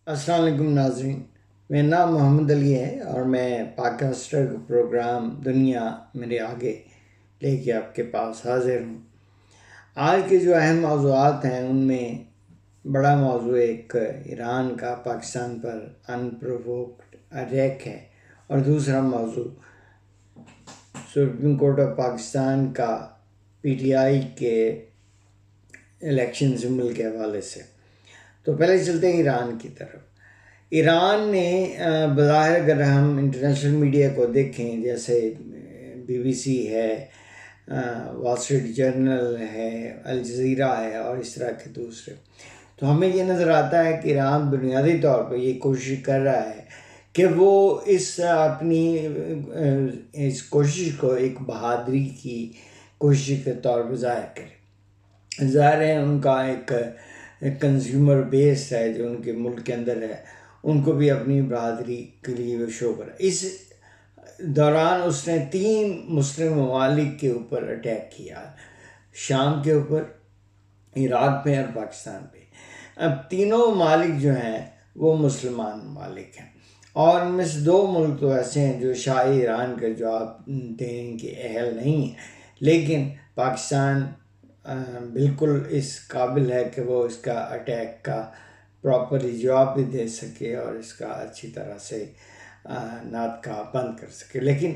السلام علیکم ناظرین، میرا نام محمد علی ہے اور میں پاکسٹر پروگرام دنیا میرے آگے لے کے آپ کے پاس حاضر ہوں۔ آج کے جو اہم موضوعات ہیں ان میں بڑا موضوع ایک ایران کا پاکستان پر انپرووکڈ اٹیک ہے، اور دوسرا موضوع سپریم کورٹ آف پاکستان کا پی ٹی آئی کے الیکشن سمبل کے حوالے سے۔ تو پہلے چلتے ہیں ایران کی طرف۔ ایران نے بظاہر اگر ہم انٹرنیشنل میڈیا کو دیکھیں، جیسے بی سی ہے، وال اسٹریٹ جرنل ہے، الجزیرہ ہے اور اس طرح کے دوسرے، تو ہمیں یہ نظر آتا ہے کہ ایران بنیادی طور پہ یہ کوشش کر رہا ہے کہ وہ اپنی اس کوشش کو ایک بہادری کی کوشش کے طور پر ظاہر کرے۔ ظاہر ہے ان کا ایک کنزیومر بیس ہے جو ان کے ملک کے اندر ہے، ان کو بھی اپنی برادری کے لیے وہ شو کرا۔ اس دوران اس نے 3 مسلم ممالک کے اوپر اٹیک کیا، شام کے اوپر، عراق پہ اور پاکستان پہ۔ اب تینوں ممالک جو ہیں وہ مسلمان ممالک ہیں، اور ان میں سے 2 ملک تو ایسے ہیں جو شاہ ایران کا جواب دینے کے اہل نہیں ہیں، لیکن پاکستان بالکل اس قابل ہے کہ وہ اس کا اٹیک کا پراپرلی جواب بھی دے سکے اور اس کا اچھی طرح سے ناطقہ بند کر سکے۔ لیکن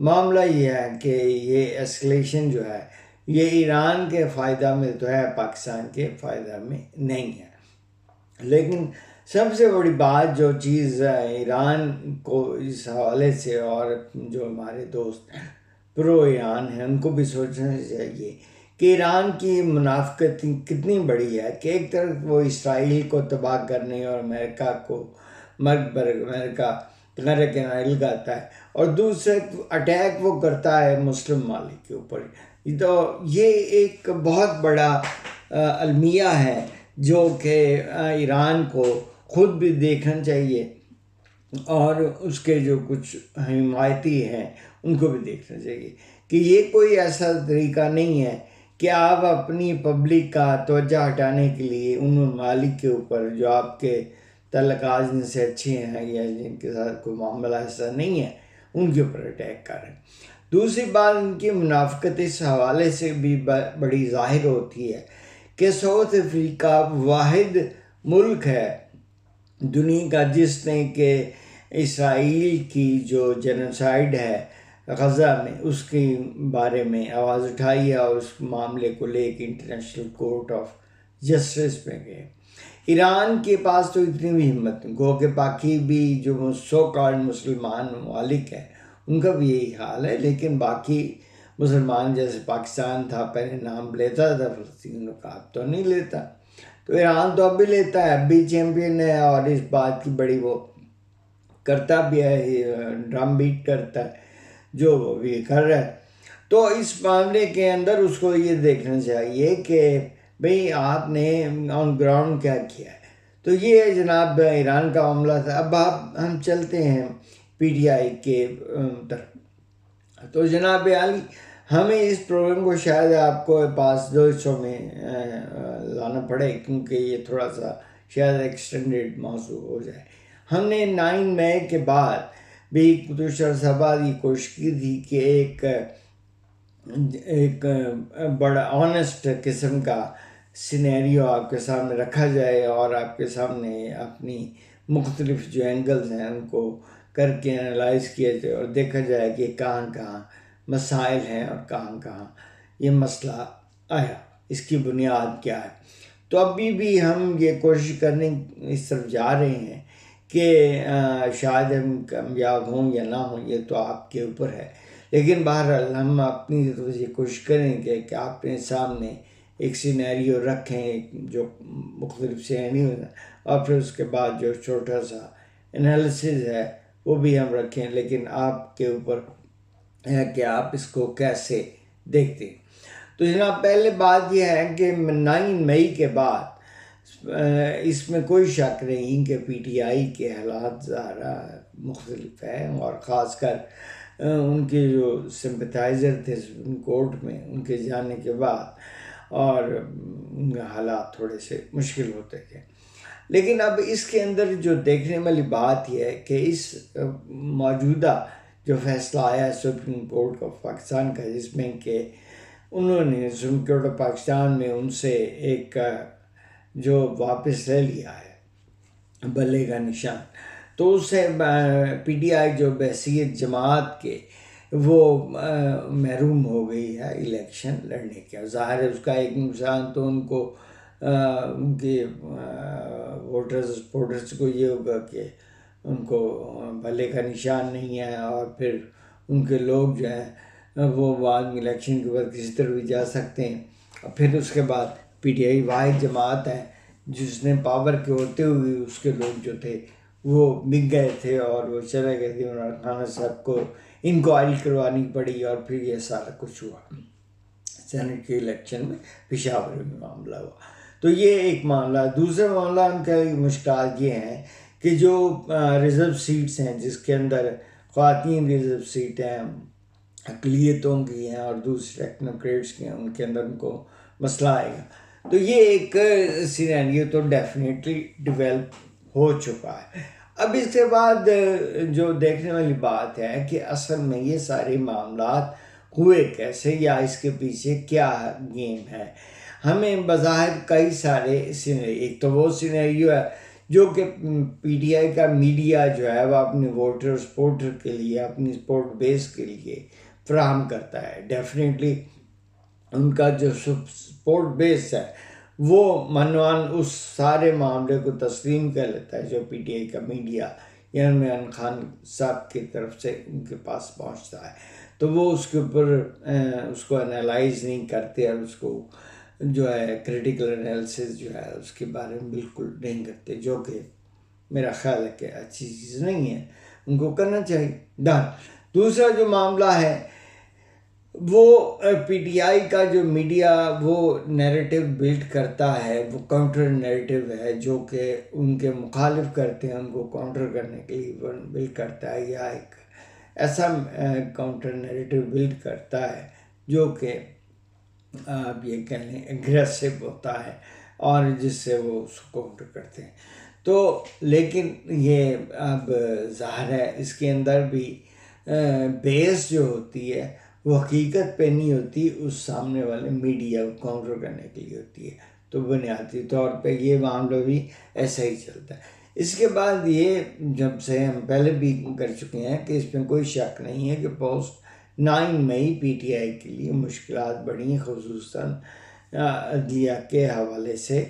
معاملہ یہ ہے کہ یہ ایسکلیشن جو ہے یہ ایران کے فائدہ میں تو ہے، پاکستان کے فائدہ میں نہیں ہے۔ لیکن سب سے بڑی بات جو چیز ایران کو اس حوالے سے، اور جو ہمارے دوست پرو ایران ہیں ان کو بھی سوچنا چاہیے کہ ایران کی منافقت کتنی بڑی ہے کہ ایک طرف وہ اسرائیل کو تباہ کرنے اور امریکہ کو مرگ بر امریکہ غرق کے نائل لگاتا ہے، اور دوسرے اٹیک وہ کرتا ہے مسلم ممالک کے اوپر۔ تو یہ ایک بہت بڑا المیہ ہے جو کہ ایران کو خود بھی دیکھنا چاہیے، اور اس کے جو کچھ حمایتی ہیں ان کو بھی دیکھنا چاہیے کہ یہ کوئی ایسا طریقہ نہیں ہے کہ آپ اپنی پبلک کا توجہ ہٹانے کے لیے ان ممالک کے اوپر جو آپ کے تعلقات جن سے اچھے ہیں یا جن کے ساتھ کوئی معاملہ ایسا نہیں ہے ان کے اوپر اٹیک کر رہے ہیں۔ دوسری بات، ان کی منافقت اس حوالے سے بھی بڑی ظاہر ہوتی ہے کہ ساؤتھ افریقہ واحد ملک ہے دنیا کا جس نے کہ اسرائیل کی جو جینوسائیڈ ہے غزہ میں اس کے بارے میں آواز اٹھائی ہے، اور اس معاملے کو لے کے انٹرنیشنل کورٹ آف جسٹس میں گئے۔ ایران کے پاس تو اتنی بھی ہمت نہیں، گو کہ باقی بھی جو سو کالڈ مسلمان ممالک ہیں ان کا بھی یہی حال ہے، لیکن باقی مسلمان جیسے پاکستان تھا پہلے نام لیتا تھا فلسطین کا، اب تو نہیں لیتا۔ تو ایران تو اب بھی لیتا ہے، اب بھی چیمپئن ہے، اور اس بات کی بڑی وہ کرتا بھی ہے، ڈرم بیٹ کرتا ہے جو وہ بھی کر رہا ہے۔ تو اس معاملے کے اندر اس کو یہ دیکھنا چاہیے کہ بھئی آپ نے آن گراؤنڈ کیا کیا ہے۔ تو یہ جناب ایران کا معاملہ تھا۔ اب ہم چلتے ہیں پی ٹی آئی کے طرف۔ تو جناب عالی، ہمیں اس پروگرام کو شاید آپ کو پاس 2 حصوں میں لانا پڑے، کیونکہ یہ تھوڑا سا شاید ایکسٹینڈیڈ موضوع ہو جائے۔ ہم نے 9 مئی کے بعد بھی کچھ عرصہ بعد یہ کوشش کی تھی کہ ایک بڑا آنیسٹ قسم کا سینیریو آپ کے سامنے رکھا جائے، اور آپ کے سامنے اپنی مختلف جو اینگلز ہیں ان کو کر کے انالائز کیا جائے، اور دیکھا جائے کہ کہاں کہاں مسائل ہیں اور کہاں کہاں یہ مسئلہ آیا، اس کی بنیاد کیا ہے۔ تو ابھی بھی ہم یہ کوشش کرنے اس طرف جا رہے ہیں کہ شاید ہم کامیاب ہوں یا نہ ہوں، یہ تو آپ کے اوپر ہے، لیکن بہرحال ہم اپنی طرف سے کوشش کریں گے کہ آپ اپنے سامنے ایک سینیریو رکھیں جو مختلف سینیریو ہیں، اور پھر اس کے بعد جو چھوٹا سا انالیسز ہے وہ بھی ہم رکھیں، لیکن آپ کے اوپر ہے کہ آپ اس کو کیسے دیکھتے ہیں۔ تو جناب پہلے بات یہ ہے کہ 9 مئی کے بعد اس میں کوئی شک نہیں کہ پی ٹی آئی کے حالات ذرا مختلف ہیں، اور خاص کر ان کے جو سمپتھائزر تھے سپریم کورٹ میں ان کے جانے کے بعد، اور ان کے حالات تھوڑے سے مشکل ہوتے تھے۔ لیکن اب اس کے اندر جو دیکھنے والی بات یہ ہے کہ اس موجودہ جو فیصلہ آیا سپریم کورٹ آف پاکستان کا، جس میں کہ انہوں نے سپریم کورٹ آف پاکستان میں ان سے ایک جو واپس لے لیا ہے بلے کا نشان، تو اس سے پی ٹی آئی جو بحیثیت جماعت کے وہ محروم ہو گئی ہے الیکشن لڑنے کے. ظاہر ہے اس کا ایک نقصان تو ان کو ان کے ووٹرز کو یہ ہوگا کہ ان کو بھلے کا نشان نہیں ہے، اور پھر ان کے لوگ جو ہیں وہ بعد میں الیکشن کے بعد کسی طرح بھی جا سکتے ہیں. اور پھر اس کے بعد پی ٹی آئی واحد جماعت ہے جس نے پاور کے ہوتے ہوئے اس کے لوگ جو تھے وہ بک گئے تھے اور وہ چلے گئے تھے. عمران خان صاحب کو انکوائری کروانی پڑی اور پھر یہ سارا کچھ ہوا. سینٹ کے الیکشن میں پشاور میں معاملہ ہوا. تو یہ ایک معاملہ. دوسرا معاملہ ان کا مشکلات یہ ہیں کہ جو ریزرو سیٹس ہیں جس کے اندر خواتین ریزرو سیٹ ہیں اقلیتوں کی ہیں اور دوسرے ٹیکنوکریٹس کی ہیں، ان کے اندر ان کو مسئلہ آئے گا. تو یہ ایک سینیریو تو ڈیفینیٹلی ڈیولپ ہو چکا ہے. اب اس کے بعد جو دیکھنے والی بات ہے کہ اصل میں یہ سارے معاملات ہوئے کیسے یا اس کے پیچھے کیا گیم ہے. ہمیں بظاہر کئی سارے ایک تو وہ سینیریو ہے جو کہ پی ٹی آئی کا میڈیا جو ہے وہ اپنے ووٹر سپورٹر کے لیے اپنی سپورٹ بیس کے لیے فراہم کرتا ہے. ڈیفینیٹلی ان کا جو سپورٹ بیس ہے وہ منوان اس سارے معاملے کو تسلیم کر لیتا ہے جو پی ٹی آئی کا میڈیا یا عمران خان صاحب کی طرف سے ان کے پاس پہنچتا ہے. تو وہ اس کے اوپر اس کو انالائز نہیں کرتے اور اس کو جو ہے کریٹیکل انالیسس جو ہے اس کے بارے میں بالکل نہیں کرتے، جو کہ میرا خیال ہے کہ اچھی چیز نہیں ہے، ان کو کرنا چاہیے. ڈن. دوسرا جو معاملہ ہے وہ پی ٹی آئی کا جو میڈیا وہ نیریٹو بلڈ کرتا ہے، وہ کاؤنٹر نیریٹو ہے جو کہ ان کے مخالف کرتے ہیں ان کو کاؤنٹر کرنے کے لیے بلڈ کرتا ہے، یا ایک ایسا کاؤنٹر نیریٹو بلڈ کرتا ہے جو کہ آپ یہ کہہ لیں اگریسو ہوتا ہے اور جس سے وہ اس کو کاؤنٹر کرتے ہیں. تو لیکن یہ اب ظاہر ہے اس کے اندر بھی بیس جو ہوتی ہے وہ حقیقت پہ نہیں ہوتی، اس سامنے والے میڈیا کو کاؤنٹر کرنے کے لیے ہوتی ہے. تو بنیادی طور پہ یہ معاملہ بھی ایسا ہی چلتا ہے. اس کے بعد یہ جب سے ہم پہلے بھی کر چکے ہیں کہ اس میں کوئی شک نہیں ہے کہ post 9 May P T I کے لیے مشکلات بڑھی، خصوصاً عدلیہ کے حوالے سے.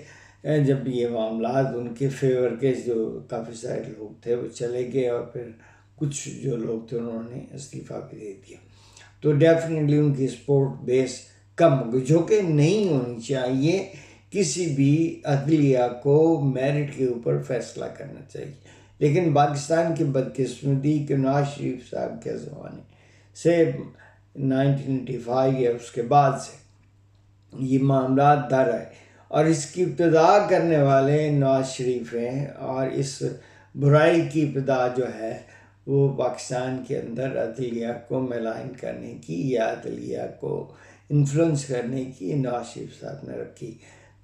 جب یہ معاملات ان کے فیور کے جو کافی سارے لوگ تھے وہ چلے گئے اور پھر کچھ جو لوگ تھے انہوں نے استعفیٰ بھی دے دیا، تو ڈیفینیٹلی ان کی سپورٹ بیس کم ہو گئی، جو کہ نہیں ہونی چاہیے. کسی بھی عدلیہ کو میرٹ کے اوپر فیصلہ کرنا چاہیے. لیکن پاکستان کی بدقسمتی کہ نواز شریف صاحب کے زمانے سے 1995 یا اس کے بعد سے یہ معاملات در آئے اور اس کی ابتدا کرنے والے نواز شریف ہیں، اور اس برائی کی ابتدا جو ہے وہ پاکستان کے اندر عدلیہ کو ملائن کرنے کی یا عدلیہ کو انفلوئنس کرنے کی نواز شریف صاحب نے رکھی.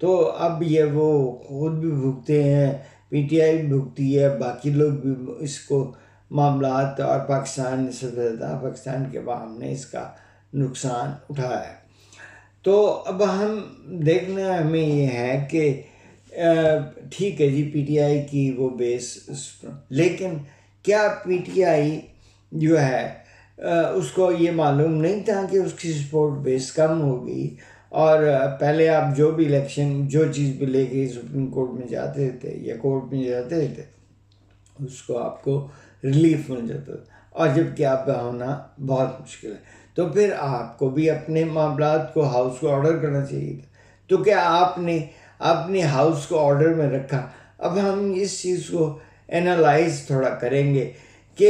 تو اب یہ وہ خود بھی بھگتے ہیں، پی ٹی آئی بھی بھگتی ہے، باقی لوگ بھی اس کو معاملات، اور پاکستان سے زیادہ پاکستان کے عوام نے اس کا نقصان اٹھایا ہے. تو اب ہم دیکھنا ہمیں یہ ہے کہ ٹھیک ہے جی پی ٹی آئی کی وہ بیس، لیکن کیا پی ٹی آئی جو ہے اس کو یہ معلوم نہیں تھا کہ اس کی سپورٹ بیس کم ہو گئی، اور پہلے آپ جو بھی الیکشن جو چیز بھی لے کے سپریم کورٹ میں جاتے تھے یا کورٹ میں جاتے تھے اس کو آپ کو ریلیف مل جاتا تھا، اور جب کہ آپ کا ہونا بہت مشکل ہے. تو پھر آپ کو بھی اپنے معاملات کو ہاؤس کو آرڈر کرنا چاہیے تھا. تو کیا آپ نے اپنے ہاؤس کو آرڈر میں رکھا؟ اب ہم اس چیز کو انالائز تھوڑا کریں گے کہ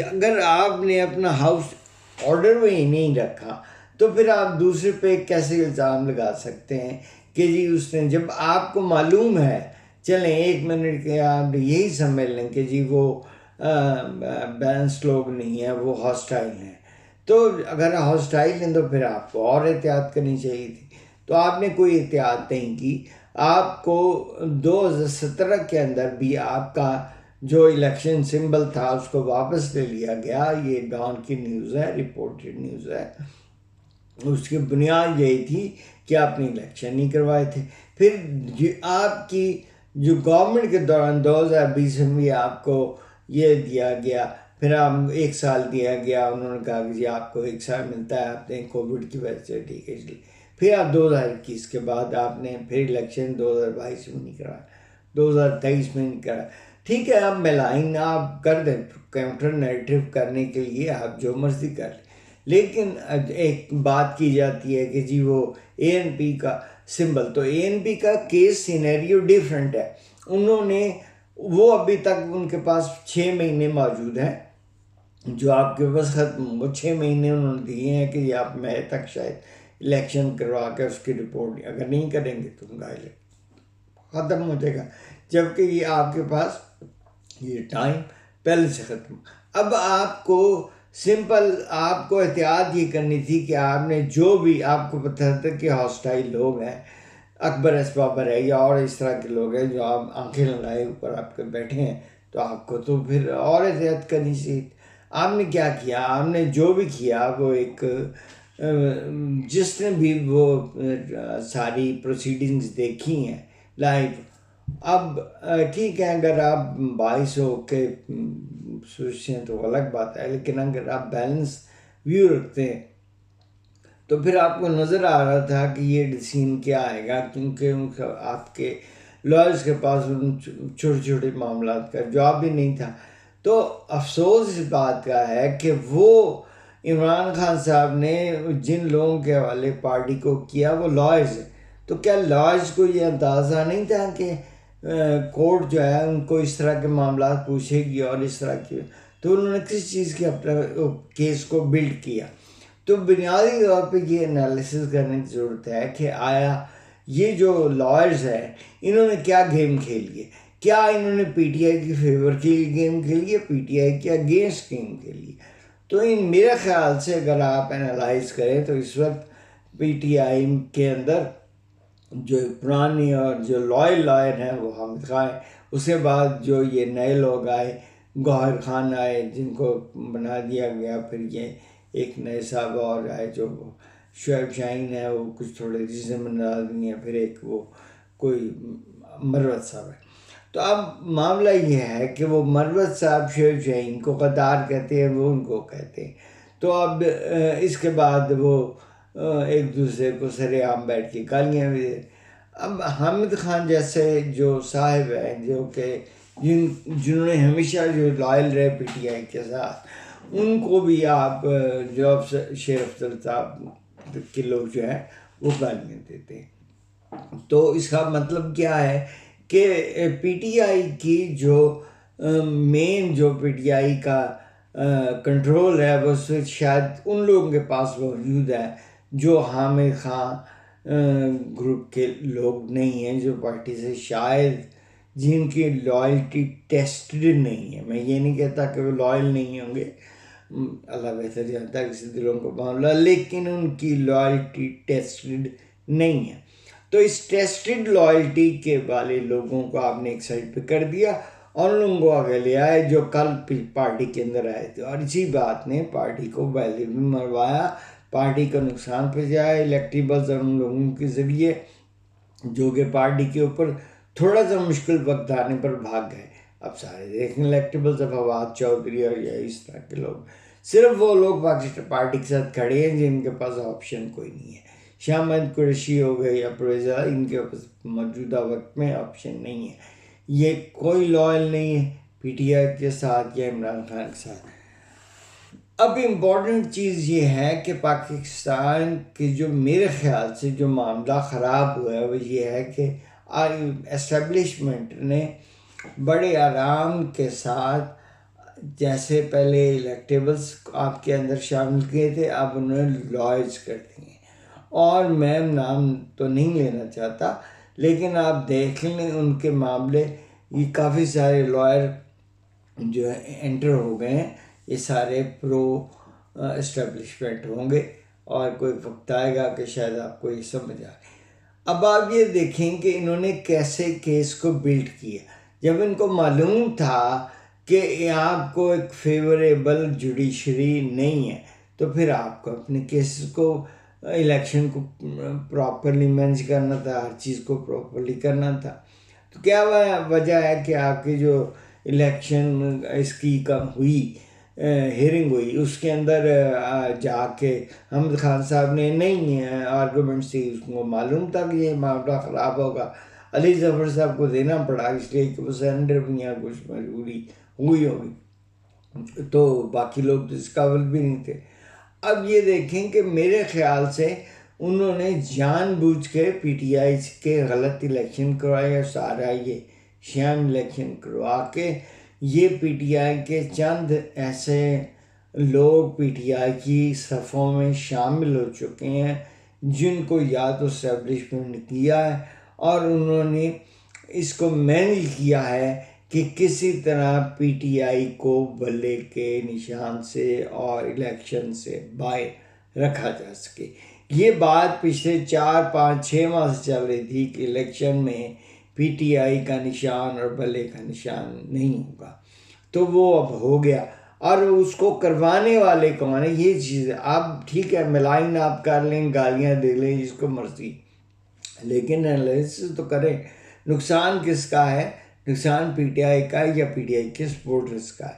اگر آپ نے اپنا ہاؤس آرڈر میں ہی نہیں رکھا تو پھر آپ دوسرے پہ کیسے الزام لگا سکتے ہیں کہ جی اس نے، جب آپ کو معلوم ہے، چلیں 1 منٹ کے آپ یہی سمجھ لیں کہ جی وہ بیلنس لوگ نہیں ہیں، وہ ہاسٹائل ہیں. تو اگر ہاسٹائل ہیں تو پھر آپ کو اور احتیاط کرنی چاہیے تھی. تو آپ نے کوئی احتیاط نہیں کی، آپ کو 2017 کے اندر بھی آپ کا جو الیکشن سمبل تھا اس کو واپس لے لیا گیا. یہ ڈان کی نیوز ہے, رپورٹڈ نیوز ہے. اس کی بنیاد یہی تھی کہ آپ نے الیکشن نہیں کروائے تھے. پھر آپ کی جو گورنمنٹ کے دوران 2020 میں بھی آپ کو یہ دیا گیا, پھر آپ 1 سال دیا گیا. انہوں نے کہا کہ جی آپ کو 1 سال ملتا ہے, آپ نے کووڈ کی وجہ سے ٹھیک ہے جی. پھر آپ 2021 کے بعد آپ نے پھر الیکشن 2022 میں نہیں کرایا, 2023 میں نہیں کرایا. ٹھیک ہے, آپ ملائن آپ کر دیں, کاؤنٹر نیریٹو کرنے کے لیے آپ جو مرضی کر لیں. لیکن ایک بات کی جاتی ہے کہ جی وہ ANP کا سمبل, تو ANP کا کیس سینیریو ڈیفرنٹ ہے. انہوں نے وہ ابھی تک ان کے پاس 6 مہینے موجود ہیں جو آپ کے پاس ختم, وہ 6 مہینے انہوں نے دیے ہیں کہ یہ آپ مئی تک شاید الیکشن کروا کے اس کی رپورٹ اگر نہیں کریں گے تو ان کا ختم ہو جائے گا, جبکہ یہ آپ کے پاس یہ ٹائم پہلے سے ختم. اب آپ کو سمپل آپ کو احتیاط یہ کرنی تھی کہ آپ نے جو بھی آپ کو پتہ تھا کہ ہاسٹائل لوگ ہیں, اکبر اسبابر ہے یا اور اس طرح کے لوگ ہیں جو آپ آنکھیں لگائے اوپر آپ کے بیٹھے ہیں, تو آپ کو تو پھر اور احتیاط کرنی چاہیے. آپ نے کیا کیا, آپ نے جو بھی کیا وہ ایک جس نے بھی وہ ساری پروسیڈنگز دیکھی ہیں لائیو. اب ٹھیک ہے, اگر آپ 22 ہو کے سوچتے ہیں تو الگ بات ہے, لیکن اگر آپ بیلنس ویو رکھتے ہیں تو پھر آپ کو نظر آ رہا تھا کہ یہ ڈسیزن کیا آئے گا, کیونکہ آپ کے لائرز کے پاس ان چھوٹے چھوٹے معاملات کا جواب بھی نہیں تھا. تو افسوس اس بات کا ہے کہ وہ عمران خان صاحب نے جن لوگوں کے حوالے پارٹی کو کیا وہ لائرز ہیں. تو کیا لائرز کو یہ اندازہ نہیں تھا کہ کورٹ جو ہے ان کو اس طرح کے معاملات پوچھے گی اور اس طرح کی, تو انہوں نے کس چیز کے اپنا کیس کو بلڈ کیا. تو بنیادی طور پہ یہ انالیسس کرنے کی ضرورت ہے کہ آیا یہ جو لائرز ہیں انہوں نے کیا گیم کھیلی ہے, کیا انہوں نے PTI کی فیور کے لیے گیم کھیلی ہے, PTI کے اگینسٹ گیم کھیلی ہے. تو میرے خیال سے اگر آپ انالائز کریں تو اس وقت PTI کے اندر جو پرانی اور جو لائر ہیں وہ حامد خان ہیں. اس کے بعد جو یہ نئے لوگ آئے, گوہر خان آئے جن کو بنا دیا گیا, پھر یہ ایک نئے صاحب اور آئے جو شعیب شاہین ہے, وہ کچھ تھوڑے ریزنبل آدمی ہیں, پھر ایک وہ کوئی مروت صاحب ہے. تو اب معاملہ یہ ہے کہ وہ مروت صاحب شعیب شاہین کو غدار کہتے ہیں, وہ ان کو کہتے ہیں. تو اب اس کے بعد وہ ایک دوسرے کو سر عام بیٹھ کے گالیاں بھی دے. اب حامد خان جیسے جو صاحب ہیں جو کہ جنہوں نے ہمیشہ جو لائل رہے PTI کے ساتھ, ان کو بھی آپ جو شیر افضل صاحب کے لوگ جو ہیں وہ گالیاں دیتے ہیں. تو اس کا مطلب کیا ہے کہ PTI کی جو مین جو PTI کا کنٹرول ہے وہ شاید ان لوگوں کے پاس موجود ہے جو حامد خان گروپ کے لوگ نہیں ہیں, جو پارٹی سے شاید جن کی لائلٹی ٹیسٹڈ نہیں ہے. میں یہ نہیں کہتا کہ وہ لائل نہیں ہوں گے, اللہ بہتر جانتا ہے کسی دلوں کو معاملہ, لیکن ان کی لائلٹی ٹیسٹڈ نہیں ہے. تو اس ٹیسٹڈ لائلٹی کے والے لوگوں کو آپ نے ایک سائڈ پہ کر دیا اور ان لوگوں کو آگے لے آئے جو کل پارٹی کے اندر آئے تھے, اور اسی بات نے پارٹی کو ویلیو بھی مروایا, پارٹی کو نقصان پہنچایا. الیکٹیبلز اور ان لوگوں کے ذریعے جو کہ پارٹی کے اوپر تھوڑا سا مشکل وقت آنے پر بھاگ گئے. اب سارے دیکھیں الیکٹیبلز اب فواد چودھری اور یا اس طرح کے لوگ, صرف وہ لوگ پاکستان پارٹی کے ساتھ کھڑے ہیں جن کے پاس آپشن کوئی نہیں ہے. شاہ محمد قریشی ہو گئے یا پرویزہ, ان کے پاس موجودہ وقت میں آپشن نہیں ہے. یہ کوئی لائل نہیں ہے PTI کے ساتھ یا عمران خان کے ساتھ. اب امپورٹنٹ چیز یہ ہے کہ پاکستان کے جو میرے خیال سے جو معاملہ خراب ہوا ہے وہ یہ ہے کہ اسٹیبلشمنٹ نے بڑے آرام کے ساتھ, جیسے پہلے الیکٹیبلز آپ کے اندر شامل کیے تھے, اب انہوں نے لائرز کر دیے. اور میں نام تو نہیں لینا چاہتا, لیکن آپ دیکھ لیں ان کے معاملے, یہ کافی سارے لائر جو انٹر ہو گئے ہیں, یہ سارے پرو اسٹیبلشمنٹ ہوں گے, اور کوئی وقت آئے گا کہ شاید آپ کو یہ سمجھ آئے. اب آپ یہ دیکھیں کہ انہوں نے کیسے کیس کو بلڈ کیا. جب ان کو معلوم تھا کہ آپ کو ایک فیوریبل جوڈیشری نہیں ہے تو پھر آپ کو اپنے کیسز کو الیکشن کو پراپرلی مینج کرنا تھا، ہر چیز کو پراپرلی کرنا تھا. تو کیا وجہ ہے کہ آپ کی جو الیکشن اس کی ہوئی ہیئرنگ ہوئی اس کے اندر جا کے حمد خان صاحب نے نہیں آرگومنٹس تھی، اس کو معلوم تھا کہ یہ معاملہ خراب ہوگا، علی ظفر صاحب کو دینا پڑا اس لیے کہ وہ سرنڈر بھی یا کچھ مجبوری ہوئی ہوگی، تو باقی لوگ تو اس قابل بھی نہیں تھے. اب یہ دیکھیں کہ میرے خیال سے انہوں نے جان بوجھ کے پی ٹی آئی کے غلط الیکشن کروائے، سارا یہ شام الیکشن کروا کے یہ پی ٹی آئی کے چند ایسے لوگ پی ٹی آئی کی صفوں میں شامل ہو چکے ہیں جن کو یا تو اسٹیبلشمنٹ کیا ہے اور انہوں نے اس کو مینج کیا ہے کہ کسی طرح پی ٹی آئی کو بلے کے نشان سے اور الیکشن سے باہر رکھا جا سکے. یہ بات پچھلے 4-5-6 ماہ سے چل رہی تھی کہ الیکشن میں پی ٹی آئی کا نشان اور بلے کا نشان نہیں ہوگا، تو وہ اب ہو گیا. اور اس کو کروانے والے کون ہیں؟ یہ چیز آپ ٹھیک ہے ملائن آپ کر لیں، گالیاں دے لیں جس کو مرضی، لیکن انالیسس تو کریں نقصان کس کا ہے. نقصان پی ٹی آئی کا یا پی ٹی آئی کے سپورٹرز کا ہے.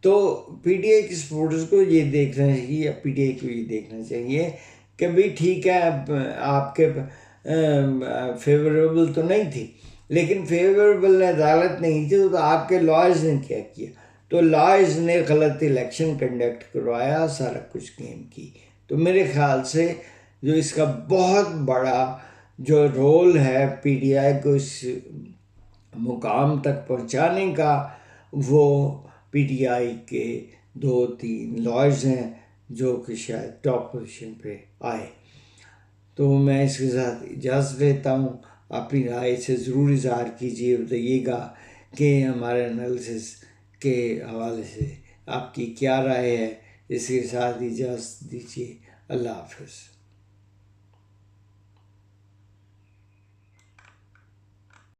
تو پی ٹی آئی کے سپورٹرز کو یہ دیکھنا چاہیے یا پی ٹی آئی کو یہ دیکھنا چاہیے کہ بھئی ٹھیک ہے آپ کے فیوریبل تو نہیں تھی، لیکن فیوریبل عدالت نہیں تھی تو آپ کے لائرز نے کیا کیا؟ تو لائرز نے غلط الیکشن کنڈکٹ کروایا، سارا کچھ گیم کی. تو میرے خیال سے جو اس کا بہت بڑا جو رول ہے پی ٹی آئی کو اس مقام تک پہنچانے کا، وہ پی ٹی آئی کے 2-3 لائرز ہیں جو کہ شاید ٹاپ پوزیشن پہ آئے. تو میں اس کے ساتھ اجازت لیتا ہوں. اپنی رائے سے ضرور اظہار کیجیے، بتائیے گا کہ ہمارے انالیسس کے حوالے سے آپ کی کیا رائے ہے. اس کے ساتھ اجازت دیجیے. اللہ حافظ.